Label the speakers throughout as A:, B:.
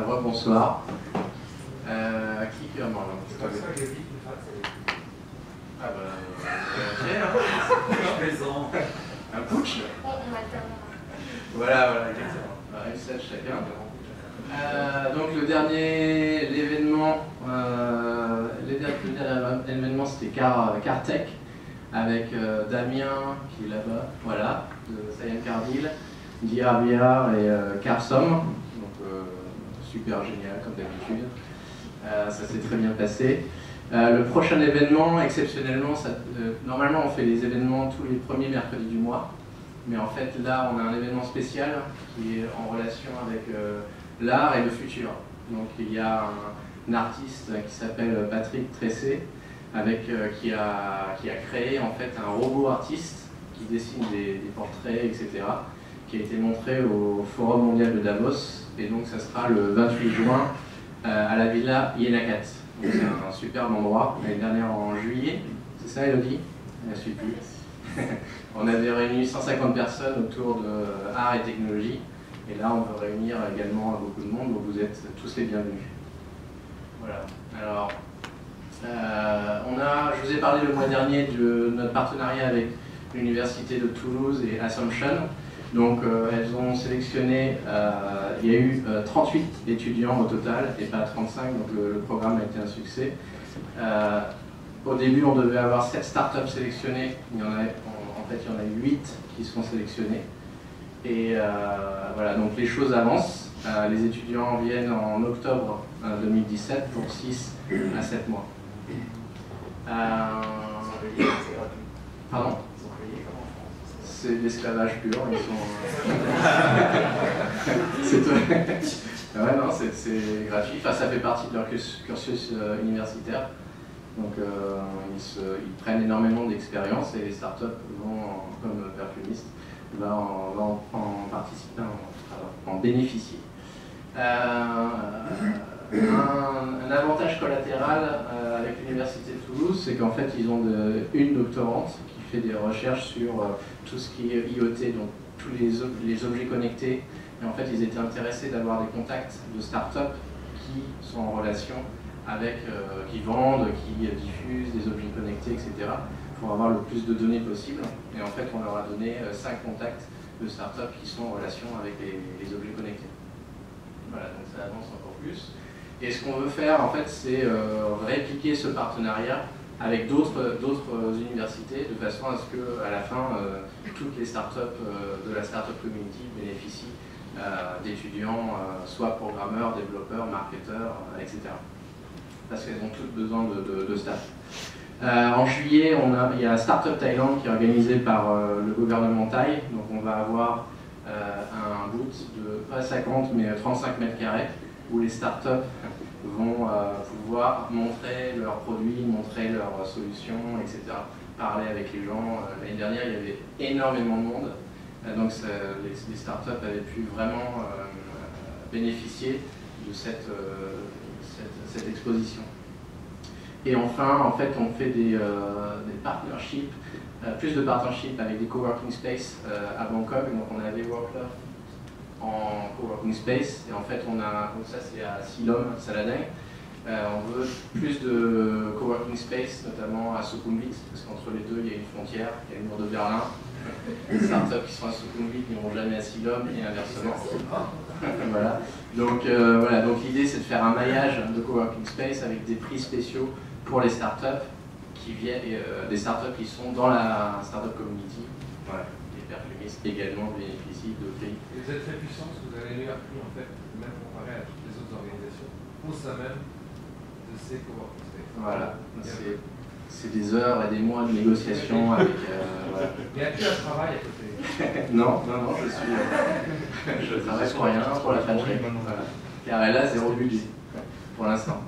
A: Rebonsoir. Qui peut en parler?
B: C'est comme ça que j'ai dit.
A: Ah bah, un putsch. Voilà, exactement. Une slide chacun. Donc le dernier événement c'était Cartech avec Damien qui est là-bas, voilà, de Cyan Cardil, DRVR et Carsom. Donc super génial comme d'habitude. Ça s'est très bien passé. Le prochain événement, exceptionnellement, normalement on fait les événements tous les premiers mercredis du mois, mais en fait là on a un événement spécial qui est en relation avec l'art et le futur. Donc il y a un artiste qui s'appelle Patrick Tressé, qui a créé en fait un robot artiste qui dessine des portraits, etc., qui a été montré au Forum mondial de Davos, et donc ça sera le 28 juin à la Villa Yenakat. C'est un superbe endroit. L'année dernière en juillet, c'est ça Elodie? Je ne suis plus. On avait réuni 150 personnes autour de art et technologie, et là on veut réunir également beaucoup de monde, donc vous êtes tous les bienvenus. Voilà. Alors, je vous ai parlé le mois dernier de notre partenariat avec l'Université de Toulouse et Assumption. Donc elles ont sélectionné, il y a eu 38 étudiants au total et pas 35, donc le programme a été un succès. Au début on devait avoir 7 startups sélectionnées, en fait il y en a 8 qui sont sélectionnées. Et voilà, donc les choses avancent. Les étudiants viennent en octobre 2017 pour 6 à 7 mois. Pardon? C'est de l'esclavage pur, ils sont... ouais, non, c'est gratuit, enfin, ça fait partie de leur cursus universitaire. Donc ils prennent énormément d'expérience et les startups vont, comme Perfumiste, vont en participer, en bénéficier. Un avantage collatéral avec l'Université de Toulouse, c'est qu'en fait ils ont une doctorante qui fait des recherches sur tout ce qui est IoT, donc tous les objets connectés. Et en fait ils étaient intéressés d'avoir des contacts de start-up qui sont en relation avec, qui vendent, qui diffusent des objets connectés, etc. pour avoir le plus de données possible. Et en fait on leur a donné 5 contacts de start-up qui sont en relation avec les objets connectés. Voilà, donc ça avance encore plus. Et ce qu'on veut faire, en fait, c'est répliquer ce partenariat avec d'autres universités, de façon à ce qu'à la fin, toutes les startups de la startup community bénéficient d'étudiants, soit programmeurs, développeurs, marketeurs, etc. Parce qu'elles ont toutes besoin de staff. En juillet, il y a Startup Thailand qui est organisé par le gouvernement thaï. Donc on va avoir un boot de pas 50 mais 35 mètres carrés où les startups vont pouvoir montrer leurs produits, montrer leurs solutions, etc. Parler avec les gens. L'année dernière, il y avait énormément de monde. Donc les startups avaient pu vraiment bénéficier de cette exposition. Et enfin, en fait, on fait des partnerships, plus de partnerships avec des coworking space à Bangkok. Donc on a des workshops en coworking space, et en fait on a, donc ça c'est à Silom, Saladin. On veut plus de coworking space, notamment à Sukhumvit, parce qu'entre les deux il y a une frontière, il y a le mur de Berlin. Les startups qui sont à Sukhumvit n'iront jamais à Silom et inversement. Voilà. Donc l'idée c'est de faire un maillage de coworking space avec des prix spéciaux pour les startups qui viennent, des startups qui sont dans la startup community. Voilà. Les perfumistes également bénéficient de prix.
B: Et vous êtes très puissant parce que vous avez les meilleurs prix en fait, même comparé à toutes les autres organisations, au sein même de ces coworking space.
A: Voilà. C'est des heures et des mois de négociation avec. Voilà.
B: Mais y a-t-il un travail à côté?
A: Non, je travaille pour rien, pour la French. Voilà. Car elle a 0 budget pour l'instant.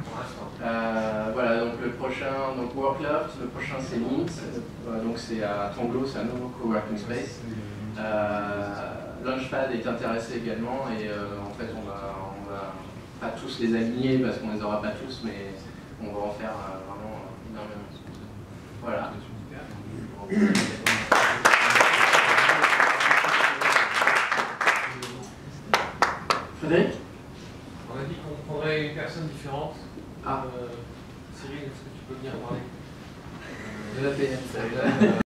A: Voilà, donc le prochain, donc Workloft, le prochain c'est Mint, donc c'est à Tonglo, c'est un nouveau coworking space. Launchpad est intéressé également, et en fait on va pas tous les aligner parce qu'on les aura pas tous, mais on va en faire vraiment énormément. Voilà. Frédéric?
B: On a dit qu'on prendrait une personne différente.
A: Ah.
B: Cyril, est-ce que tu peux venir parler
A: De la PM, ça.